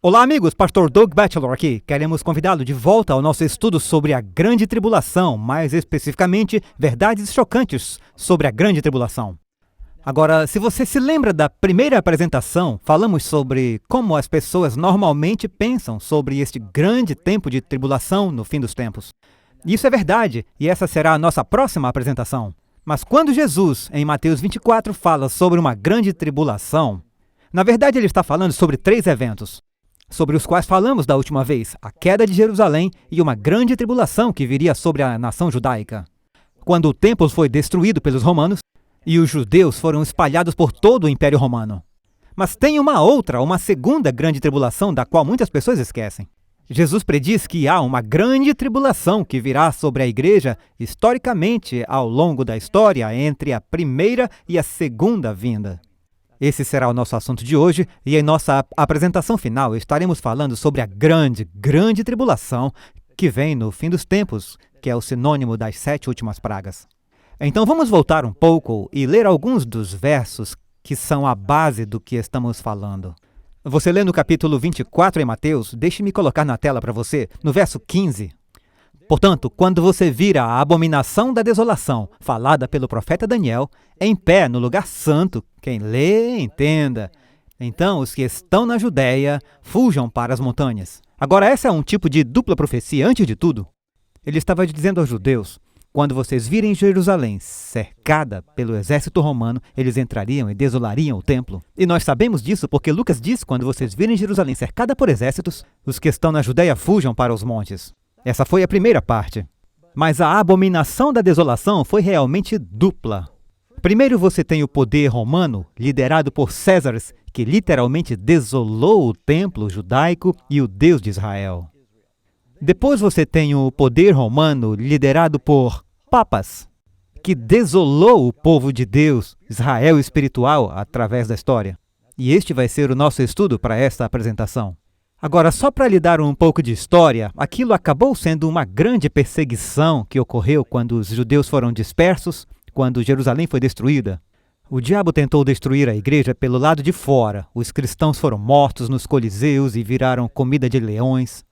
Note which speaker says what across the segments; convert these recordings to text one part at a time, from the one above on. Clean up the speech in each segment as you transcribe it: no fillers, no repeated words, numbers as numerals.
Speaker 1: Olá amigos, Pastor Doug Batchelor aqui. Queremos convidá-lo de volta ao nosso estudo sobre a Grande Tribulação, mais especificamente, verdades chocantes sobre a Grande Tribulação. Agora, se você se lembra da primeira apresentação, falamos sobre como as pessoas normalmente pensam sobre este grande tempo de tribulação no fim dos tempos. Isso é verdade, e essa será a nossa próxima apresentação. Mas quando Jesus, em Mateus 24, fala sobre uma grande tribulação, na verdade ele está falando sobre 3 eventos, sobre os quais falamos da última vez: a queda de Jerusalém e uma grande tribulação que viria sobre a nação judaica. Quando o templo foi destruído pelos romanos e os judeus foram espalhados por todo o Império Romano. Mas tem uma segunda grande tribulação da qual muitas pessoas esquecem. Jesus prediz que há uma grande tribulação que virá sobre a igreja historicamente ao longo da história entre a primeira e a segunda vinda. Esse será o nosso assunto de hoje, e em nossa apresentação final estaremos falando sobre a grande tribulação que vem no fim dos tempos, que é o sinônimo das 7 últimas pragas. Então vamos voltar um pouco e ler alguns dos versos que são a base do que estamos falando. Você lê no capítulo 24 em Mateus, deixe-me colocar na tela para você, no verso 15. Portanto, quando você vira a abominação da desolação, falada pelo profeta Daniel, em pé no lugar santo, quem lê, entenda. Então, os que estão na Judéia, fujam para as montanhas. Agora, essa é um tipo de dupla profecia, antes de tudo. Ele estava dizendo aos judeus: quando vocês virem Jerusalém cercada pelo exército romano, eles entrariam e desolariam o templo. E nós sabemos disso porque Lucas diz: quando vocês virem Jerusalém cercada por exércitos, os que estão na Judéia fujam para os montes. Essa foi a primeira parte. Mas a abominação da desolação foi realmente dupla. Primeiro você tem o poder romano, liderado por César, que literalmente desolou o templo judaico e o Deus de Israel. Depois você tem o poder romano, liderado por papas, que desolou o povo de Deus, Israel espiritual, através da história. E este vai ser o nosso estudo para esta apresentação. Agora, só para lhe dar um pouco de história, aquilo acabou sendo uma grande perseguição que ocorreu quando os judeus foram dispersos, quando Jerusalém foi destruída. O diabo tentou destruir a igreja pelo lado de fora. Os cristãos foram mortos nos coliseus e viraram comida de leões.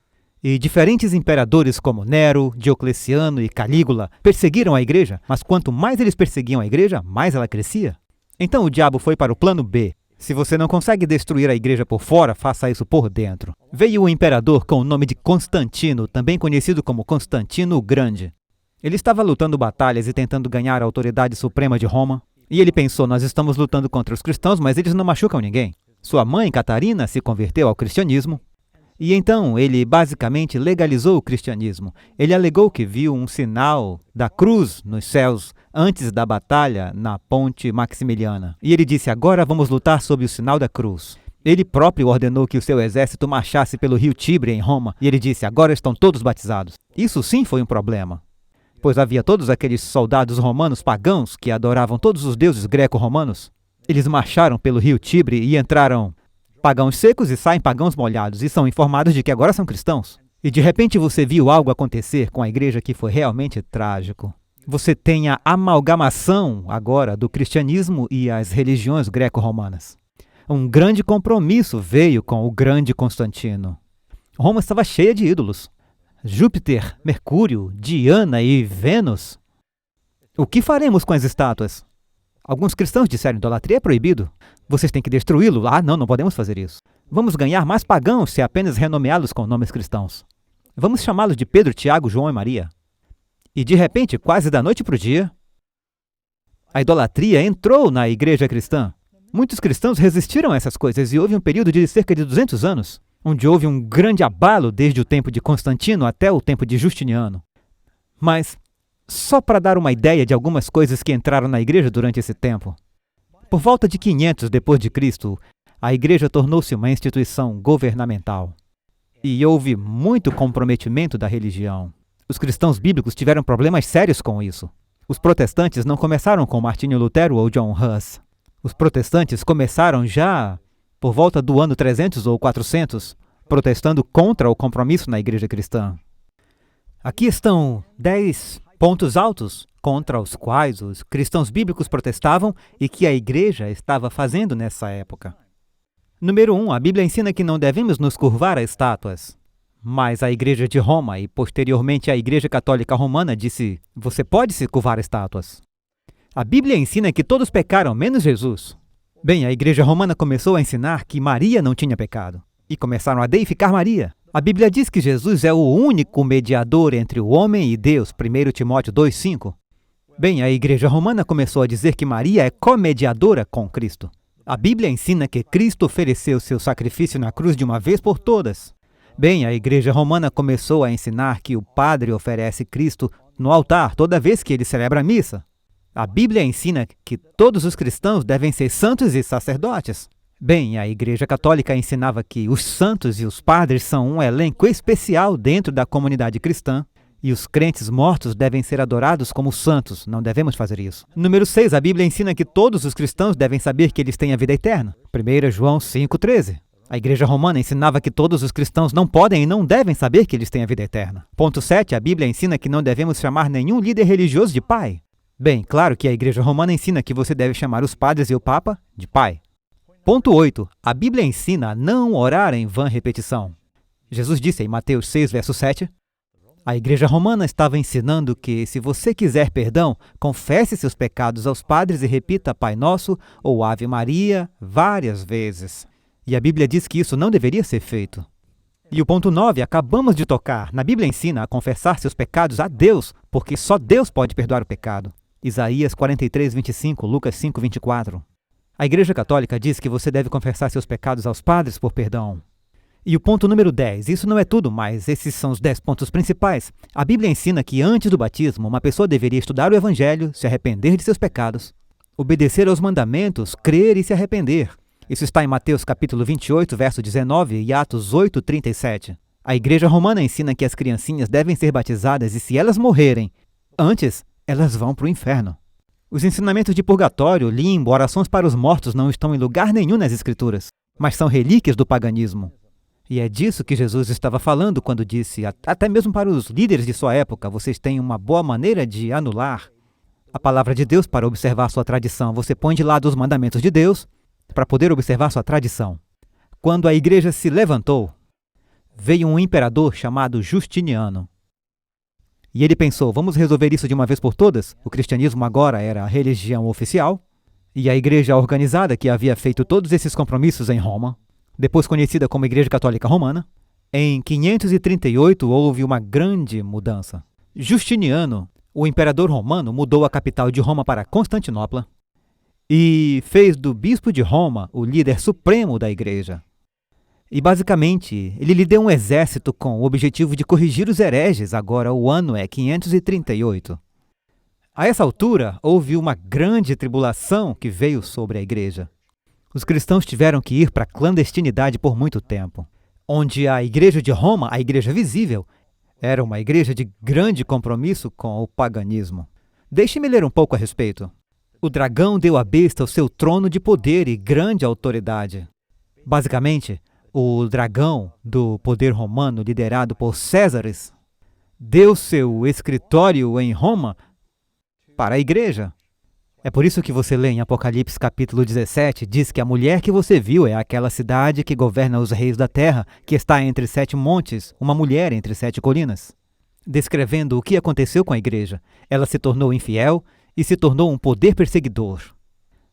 Speaker 1: E diferentes imperadores como Nero, Diocleciano e Calígula perseguiram a igreja, mas quanto mais eles perseguiam a igreja, mais ela crescia. Então o diabo foi para o plano B. Se você não consegue destruir a igreja por fora, faça isso por dentro. Veio o imperador com o nome de Constantino, também conhecido como Constantino o Grande. Ele estava lutando batalhas e tentando ganhar a autoridade suprema de Roma. E ele pensou: nós estamos lutando contra os cristãos, mas eles não machucam ninguém. Sua mãe, Catarina, se converteu ao cristianismo. E então ele basicamente legalizou o cristianismo. Ele alegou que viu um sinal da cruz nos céus antes da batalha na ponte Maximiliana. E ele disse: agora vamos lutar sob o sinal da cruz. Ele próprio ordenou que o seu exército marchasse pelo rio Tibre em Roma. E ele disse: agora estão todos batizados. Isso sim foi um problema, pois havia todos aqueles soldados romanos pagãos que adoravam todos os deuses greco-romanos. Eles marcharam pelo rio Tibre e entraram pagãos secos e saem pagãos molhados, e são informados de que agora são cristãos. E de repente você viu algo acontecer com a igreja que foi realmente trágico. Você tem a amalgamação agora do cristianismo e as religiões greco-romanas. Um grande compromisso veio com o grande Constantino. Roma estava cheia de ídolos. Júpiter, Mercúrio, Diana e Vênus. O que faremos com as estátuas? Alguns cristãos disseram: idolatria é proibido. Vocês têm que destruí-lo. Ah, não podemos fazer isso. Vamos ganhar mais pagãos se apenas renomeá-los com nomes cristãos. Vamos chamá-los de Pedro, Tiago, João e Maria. E de repente, quase da noite para o dia, a idolatria entrou na igreja cristã. Muitos cristãos resistiram a essas coisas e houve um período de cerca de 200 anos, onde houve um grande abalo desde o tempo de Constantino até o tempo de Justiniano. Mas só para dar uma ideia de algumas coisas que entraram na igreja durante esse tempo. Por volta de 500 depois de Cristo, a igreja tornou-se uma instituição governamental. E houve muito comprometimento da religião. Os cristãos bíblicos tiveram problemas sérios com isso. Os protestantes não começaram com Martinho Lutero ou John Huss. Os protestantes começaram já por volta do ano 300 ou 400, protestando contra o compromisso na igreja cristã. Aqui estão 10 pontos altos contra os quais os cristãos bíblicos protestavam e que a igreja estava fazendo nessa época. Número 1. A Bíblia ensina que não devemos nos curvar a estátuas. Mas a Igreja de Roma e, posteriormente, a Igreja Católica Romana disse: você pode se curvar a estátuas. A Bíblia ensina que todos pecaram, menos Jesus. Bem, a Igreja Romana começou a ensinar que Maria não tinha pecado. E começaram a deificar Maria. A Bíblia diz que Jesus é o único mediador entre o homem e Deus, 1 Timóteo 2,5. Bem, a Igreja Romana começou a dizer que Maria é co-mediadora com Cristo. A Bíblia ensina que Cristo ofereceu seu sacrifício na cruz de uma vez por todas. Bem, a Igreja Romana começou a ensinar que o padre oferece Cristo no altar toda vez que ele celebra a missa. A Bíblia ensina que todos os cristãos devem ser santos e sacerdotes. Bem, a Igreja Católica ensinava que os santos e os padres são um elenco especial dentro da comunidade cristã. E os crentes mortos devem ser adorados como santos. Não devemos fazer isso. Número 6. A Bíblia ensina que todos os cristãos devem saber que eles têm a vida eterna. 1 João 5,13. A Igreja Romana ensinava que todos os cristãos não podem e não devem saber que eles têm a vida eterna. Ponto 7. A Bíblia ensina que não devemos chamar nenhum líder religioso de pai. Bem, claro que a Igreja Romana ensina que você deve chamar os padres e o Papa de pai. Ponto 8. A Bíblia ensina a não orar em vã repetição. Jesus disse em Mateus 6, verso 7... A Igreja Romana estava ensinando que, se você quiser perdão, confesse seus pecados aos padres e repita Pai Nosso ou Ave Maria várias vezes. E a Bíblia diz que isso não deveria ser feito. E o ponto 9, acabamos de tocar. Na Bíblia ensina a confessar seus pecados a Deus, porque só Deus pode perdoar o pecado. Isaías 43, 25, Lucas 5, 24. A Igreja Católica diz que você deve confessar seus pecados aos padres por perdão. E o ponto número 10, isso não é tudo, mas esses são os 10 pontos principais. A Bíblia ensina que antes do batismo, uma pessoa deveria estudar o Evangelho, se arrepender de seus pecados, obedecer aos mandamentos, crer e se arrepender. Isso está em Mateus capítulo 28, verso 19 e Atos 8, 37. A Igreja Romana ensina que as criancinhas devem ser batizadas e, se elas morrerem antes, elas vão para o inferno. Os ensinamentos de purgatório, limbo, orações para os mortos não estão em lugar nenhum nas Escrituras, mas são relíquias do paganismo. E é disso que Jesus estava falando quando disse, até mesmo para os líderes de sua época, vocês têm uma boa maneira de anular a palavra de Deus para observar sua tradição. Você põe de lado os mandamentos de Deus para poder observar sua tradição. Quando a igreja se levantou, veio um imperador chamado Justiniano. E ele pensou, vamos resolver isso de uma vez por todas? O cristianismo agora era a religião oficial, e a igreja organizada que havia feito todos esses compromissos em Roma, depois conhecida como Igreja Católica Romana, em 538 houve uma grande mudança. Justiniano, o imperador romano, mudou a capital de Roma para Constantinopla e fez do bispo de Roma o líder supremo da igreja. E basicamente, ele lhe deu um exército com o objetivo de corrigir os hereges. Agora o ano é 538. A essa altura, houve uma grande tribulação que veio sobre a igreja. Os cristãos tiveram que ir para a clandestinidade por muito tempo, onde a Igreja de Roma, a igreja visível, era uma igreja de grande compromisso com o paganismo. Deixe-me ler um pouco a respeito. O dragão deu à besta o seu trono de poder e grande autoridade. Basicamente, o dragão do poder romano, liderado por Césares, deu seu escritório em Roma para a igreja. É por isso que você lê em Apocalipse capítulo 17, diz que a mulher que você viu é aquela cidade que governa os reis da terra, que está entre 7 montes, uma mulher entre 7 colinas. Descrevendo o que aconteceu com a igreja, ela se tornou infiel e se tornou um poder perseguidor.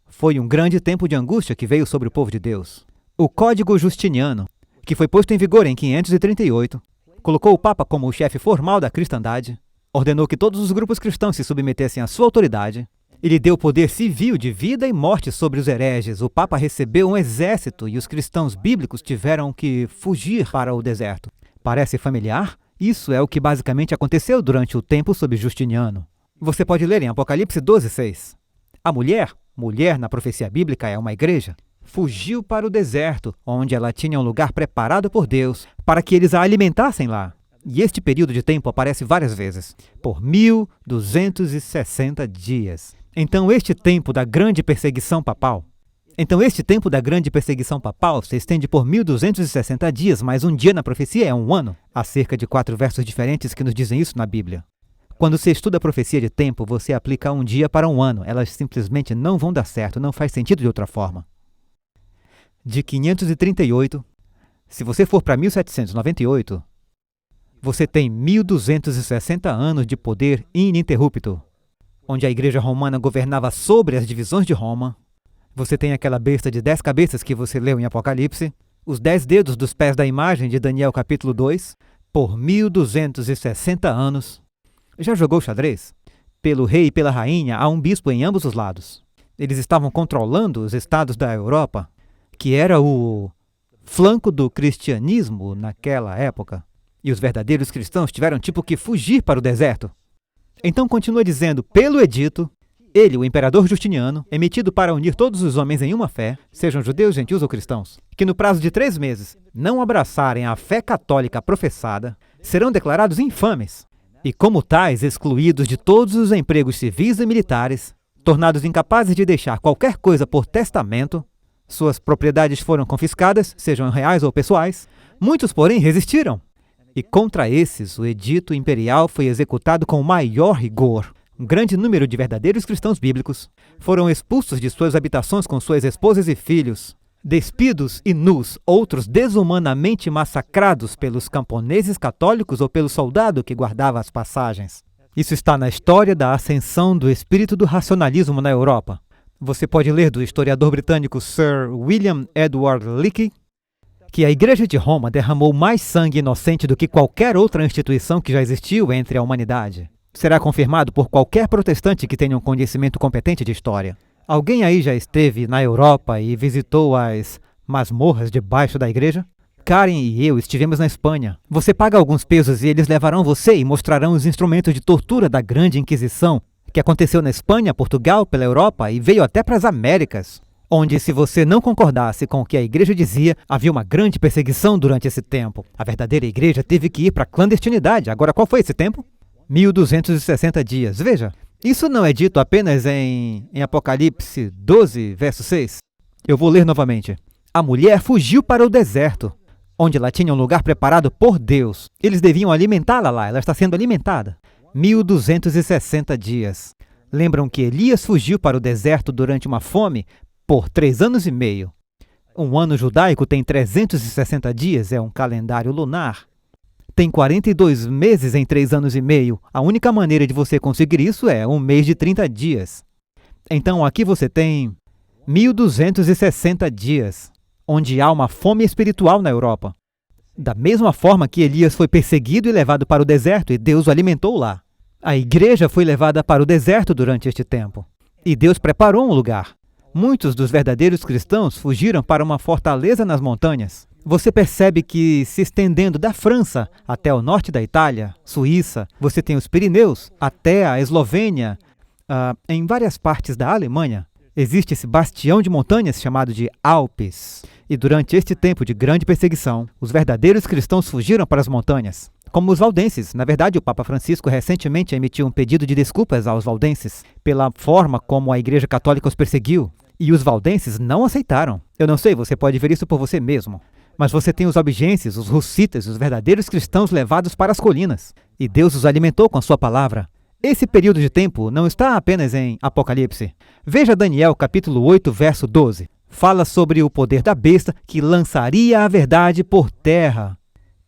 Speaker 1: Foi um grande tempo de angústia que veio sobre o povo de Deus. O Código Justiniano, que foi posto em vigor em 538, colocou o Papa como o chefe formal da cristandade, ordenou que todos os grupos cristãos se submetessem à sua autoridade, ele deu poder civil de vida e morte sobre os hereges. O Papa recebeu um exército e os cristãos bíblicos tiveram que fugir para o deserto. Parece familiar? Isso é o que basicamente aconteceu durante o tempo sob Justiniano. Você pode ler em Apocalipse 12:6. A mulher na profecia bíblica é uma igreja, fugiu para o deserto, onde ela tinha um lugar preparado por Deus para que eles a alimentassem lá. E este período de tempo aparece várias vezes, por 1260 dias. Então este tempo da grande perseguição papal se estende por 1260 dias, mas um dia na profecia é um ano. Há cerca de 4 versos diferentes que nos dizem isso na Bíblia. Quando você estuda a profecia de tempo, você aplica um dia para um ano. Elas simplesmente não vão dar certo, não faz sentido de outra forma. de 538, se você for para 1798, você tem 1260 anos de poder ininterrupto, onde a Igreja Romana governava sobre as divisões de Roma. Você tem aquela besta de 10 cabeças que você leu em Apocalipse, os 10 dedos dos pés da imagem de Daniel capítulo 2, por 1260 anos. Já jogou xadrez? Pelo rei e pela rainha, há um bispo em ambos os lados. Eles estavam controlando os estados da Europa, que era o flanco do cristianismo naquela época. E os verdadeiros cristãos tiveram que fugir para o deserto. Então continua dizendo, pelo edito, ele, o imperador Justiniano, emitido para unir todos os homens em uma fé, sejam judeus, gentios ou cristãos, que no prazo de 3 meses não abraçarem a fé católica professada, serão declarados infames, e como tais excluídos de todos os empregos civis e militares, tornados incapazes de deixar qualquer coisa por testamento, suas propriedades foram confiscadas, sejam reais ou pessoais. Muitos, porém, resistiram. E contra esses, o edito imperial foi executado com o maior rigor. Um grande número de verdadeiros cristãos bíblicos foram expulsos de suas habitações com suas esposas e filhos, despidos e nus, outros desumanamente massacrados pelos camponeses católicos ou pelo soldado que guardava as passagens. Isso está na história da ascensão do espírito do racionalismo na Europa. Você pode ler do historiador britânico Sir William Edward Leakey que a Igreja de Roma derramou mais sangue inocente do que qualquer outra instituição que já existiu entre a humanidade. Será confirmado por qualquer protestante que tenha um conhecimento competente de história. Alguém aí já esteve na Europa e visitou as masmorras debaixo da igreja? Karen e eu estivemos na Espanha. Você paga alguns pesos e eles levarão você e mostrarão os instrumentos de tortura da Grande Inquisição, que aconteceu na Espanha, Portugal, pela Europa e veio até para as Américas, onde, se você não concordasse com o que a igreja dizia, havia uma grande perseguição durante esse tempo. A verdadeira igreja teve que ir para a clandestinidade. Agora, qual foi esse tempo? 1260 dias. Veja, isso não é dito apenas em Apocalipse 12, verso 6. Eu vou ler novamente. A mulher fugiu para o deserto, onde ela tinha um lugar preparado por Deus. Eles deviam alimentá-la lá, ela está sendo alimentada. 1260 dias. Lembram que Elias fugiu para o deserto durante uma fome por 3 anos e meio. Um ano judaico tem 360 dias, é um calendário lunar. Tem 42 meses em 3 anos e meio. A única maneira de você conseguir isso é um mês de 30 dias. Então aqui você tem 1260 dias, onde há uma fome espiritual na Europa. Da mesma forma que Elias foi perseguido e levado para o deserto, e Deus o alimentou lá. A igreja foi levada para o deserto durante este tempo, e Deus preparou um lugar. Muitos dos verdadeiros cristãos fugiram para uma fortaleza nas montanhas. Você percebe que, se estendendo da França até o norte da Itália, Suíça, você tem os Pirineus, até a Eslovênia, em várias partes da Alemanha, existe esse bastião de montanhas chamado de Alpes. E durante este tempo de grande perseguição, os verdadeiros cristãos fugiram para as montanhas. Como os valdenses. Na verdade, o Papa Francisco recentemente emitiu um pedido de desculpas aos valdenses pela forma como a Igreja Católica os perseguiu. E os valdenses não aceitaram. Eu não sei, você pode ver isso por você mesmo. Mas você tem os albigenses, os russitas, os verdadeiros cristãos levados para as colinas. E Deus os alimentou com a sua palavra. Esse período de tempo não está apenas em Apocalipse. Veja Daniel capítulo 8, verso 12. Fala sobre o poder da besta que lançaria a verdade por terra.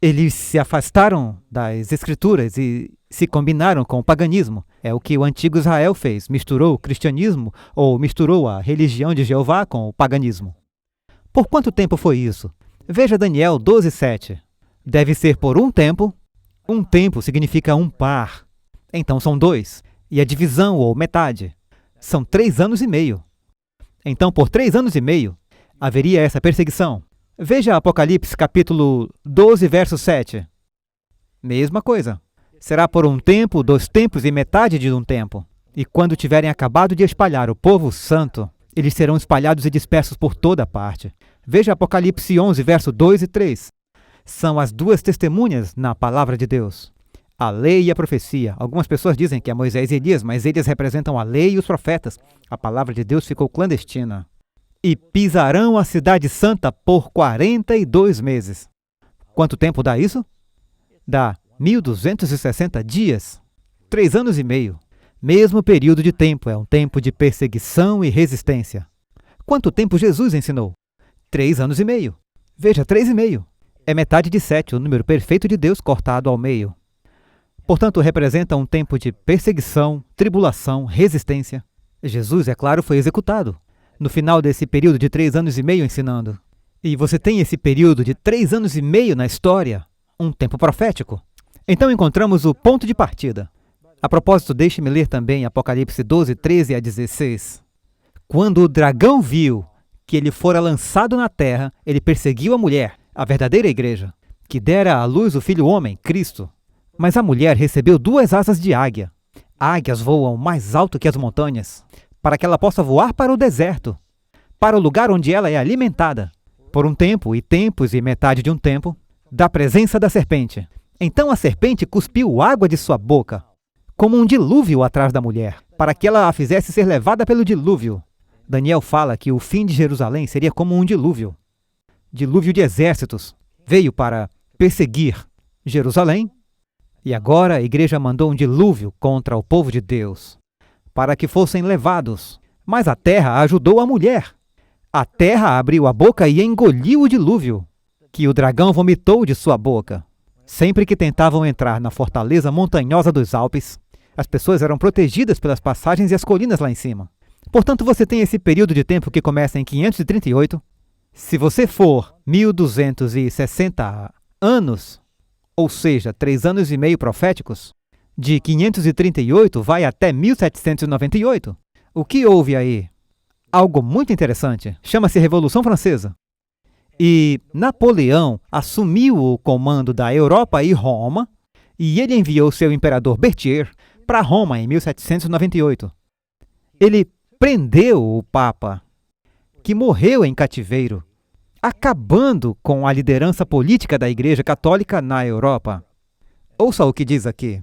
Speaker 1: Eles se afastaram das escrituras e se combinaram com o paganismo. É o que o antigo Israel fez, misturou o cristianismo ou misturou a religião de Jeová com o paganismo. Por quanto tempo foi isso? Veja Daniel 12, 7. Deve ser por um tempo. Um tempo significa um par. Então são 2. E a divisão ou metade são 3 anos e meio. Então por 3 anos e meio haveria essa perseguição. Veja Apocalipse capítulo 12, verso 7. Mesma coisa. Será por um tempo, 2 tempos e metade de um tempo. E quando tiverem acabado de espalhar o povo santo, eles serão espalhados e dispersos por toda parte. Veja Apocalipse 11, verso 2 e 3. São as 2 testemunhas na palavra de Deus. A lei e a profecia. Algumas pessoas dizem que é Moisés e Elias, mas eles representam a lei e os profetas. A palavra de Deus ficou clandestina. E pisarão a cidade santa por 42 meses. Quanto tempo dá isso? Dá 1260 dias. 3 anos e meio. Mesmo período de tempo, é um tempo de perseguição e resistência. Quanto tempo Jesus ensinou? 3 anos e meio. Veja, 3,5. É metade de 7, o número perfeito de Deus cortado ao meio. Portanto, representa um tempo de perseguição, tribulação, resistência. Jesus, é claro, foi executado no final desse período de 3 anos e meio ensinando. E você tem esse período de 3 anos e meio na história, um tempo profético. Então encontramos o ponto de partida. A propósito, deixe-me ler também Apocalipse 12, 13 a 16. Quando o dragão viu que ele fora lançado na terra, ele perseguiu a mulher, a verdadeira igreja, que dera à luz o Filho Homem, Cristo. Mas a mulher recebeu 2 asas de águia. Águias voam mais alto que as montanhas, para que ela possa voar para o deserto, para o lugar onde ela é alimentada, por um tempo e tempos e metade de um tempo, da presença da serpente. Então a serpente cuspiu água de sua boca, como um dilúvio atrás da mulher, para que ela a fizesse ser levada pelo dilúvio. Daniel fala que o fim de Jerusalém seria como um dilúvio. Dilúvio de exércitos. Veio para perseguir Jerusalém, e agora a igreja mandou um dilúvio contra o povo de Deus, para que fossem levados. Mas a terra ajudou a mulher. A terra abriu a boca e engoliu o dilúvio, que o dragão vomitou de sua boca. Sempre que tentavam entrar na fortaleza montanhosa dos Alpes, as pessoas eram protegidas pelas passagens e as colinas lá em cima. Portanto, você tem esse período de tempo que começa em 538. Se você for 1260 anos, ou seja, 3 anos e meio proféticos, de 538 vai até 1798. O que houve aí? Algo muito interessante. Chama-se Revolução Francesa. E Napoleão assumiu o comando da Europa e Roma, e ele enviou seu imperador Berthier para Roma em 1798. Ele prendeu o Papa, que morreu em cativeiro, acabando com a liderança política da Igreja Católica na Europa. Ouça o que diz aqui.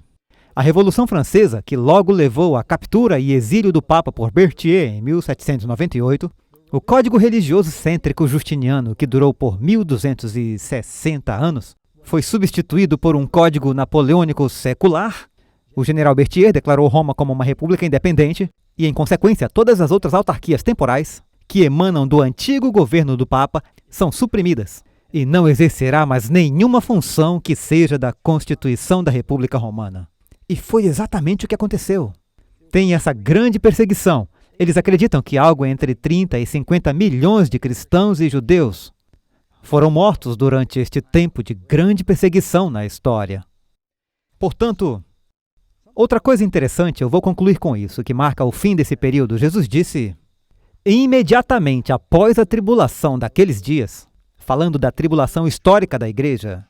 Speaker 1: A Revolução Francesa, que logo levou à captura e exílio do Papa por Berthier em 1798, o Código Religioso Cêntrico Justiniano, que durou por 1260 anos, foi substituído por um Código Napoleônico secular. O general Berthier declarou Roma como uma república independente e, em consequência, todas as outras autarquias temporais que emanam do antigo governo do Papa são suprimidas e não exercerá mais nenhuma função que seja da Constituição da República Romana. E foi exatamente o que aconteceu. Tem essa grande perseguição. Eles acreditam que algo entre 30 e 50 milhões de cristãos e judeus foram mortos durante este tempo de grande perseguição na história. Portanto, outra coisa interessante, eu vou concluir com isso, que marca o fim desse período. Jesus disse, imediatamente após a tribulação daqueles dias, falando da tribulação histórica da igreja,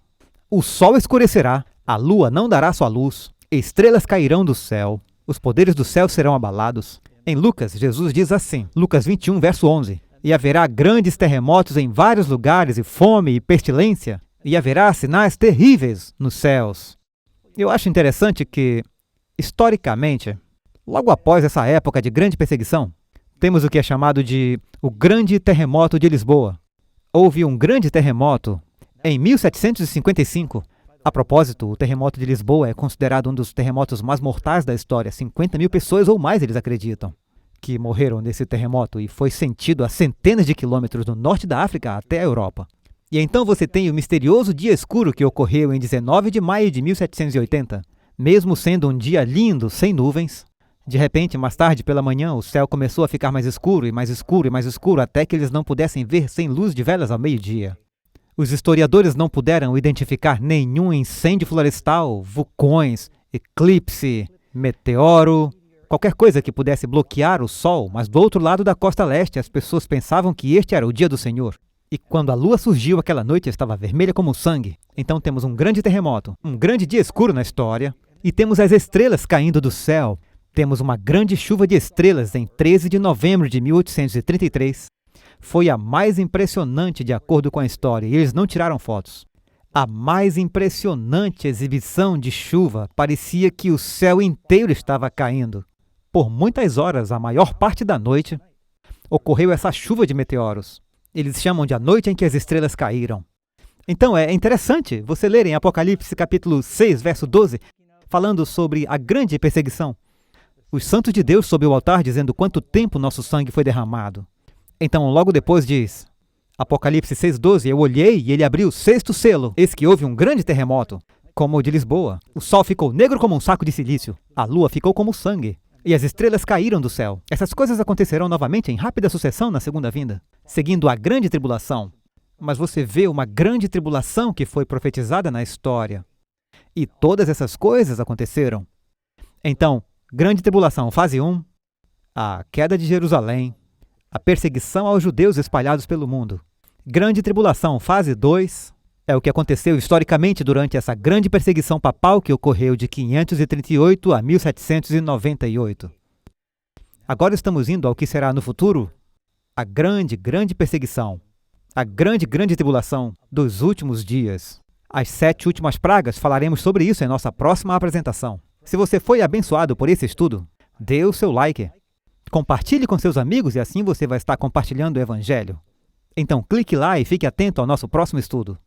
Speaker 1: o sol escurecerá, a lua não dará sua luz, estrelas cairão do céu, os poderes do céu serão abalados. Em Lucas, Jesus diz assim, Lucas 21, verso 11, e haverá grandes terremotos em vários lugares, e fome e pestilência, e haverá sinais terríveis nos céus. Eu acho interessante que, historicamente, logo após essa época de grande perseguição, temos o que é chamado de o Grande Terremoto de Lisboa. Houve um grande terremoto em 1755. A propósito, o terremoto de Lisboa é considerado um dos terremotos mais mortais da história. 50 mil pessoas ou mais, eles acreditam, que morreram nesse terremoto e foi sentido a centenas de quilômetros do norte da África até a Europa. E então você tem o misterioso dia escuro que ocorreu em 19 de maio de 1780. Mesmo sendo um dia lindo, sem nuvens, de repente, mais tarde pela manhã, o céu começou a ficar mais escuro e mais escuro e mais escuro até que eles não pudessem ver sem luz de velas ao meio-dia. Os historiadores não puderam identificar nenhum incêndio florestal, vulcões, eclipse, meteoro, qualquer coisa que pudesse bloquear o sol, mas do outro lado da costa leste as pessoas pensavam que este era o dia do Senhor. E quando a lua surgiu aquela noite estava vermelha como sangue. Então temos um grande terremoto, um grande dia escuro na história, e temos as estrelas caindo do céu. Temos uma grande chuva de estrelas em 13 de novembro de 1833. Foi a mais impressionante de acordo com a história, e eles não tiraram fotos. A mais impressionante exibição de chuva, parecia que o céu inteiro estava caindo. Por muitas horas, a maior parte da noite, ocorreu essa chuva de meteoros. Eles chamam de a noite em que as estrelas caíram. Então é interessante você ler em Apocalipse capítulo 6, verso 12, falando sobre a grande perseguição. Os santos de Deus sob o altar dizendo quanto tempo nosso sangue foi derramado. Então, logo depois diz, Apocalipse 6,12, eu olhei e ele abriu o sexto selo. Eis que houve um grande terremoto, como o de Lisboa. O sol ficou negro como um saco de silício. A lua ficou como sangue. E as estrelas caíram do céu. Essas coisas acontecerão novamente em rápida sucessão na segunda vinda, seguindo a grande tribulação. Mas você vê uma grande tribulação que foi profetizada na história. E todas essas coisas aconteceram. Então, grande tribulação, fase 1, a queda de Jerusalém, a perseguição aos judeus espalhados pelo mundo. Grande tribulação, fase 2, é o que aconteceu historicamente durante essa grande perseguição papal que ocorreu de 538 a 1798. Agora estamos indo ao que será no futuro a grande, grande perseguição, a grande, grande tribulação dos últimos dias. As 7 últimas pragas, falaremos sobre isso em nossa próxima apresentação. Se você foi abençoado por esse estudo, dê o seu like. Compartilhe com seus amigos e assim você vai estar compartilhando o Evangelho. Então clique lá e fique atento ao nosso próximo estudo.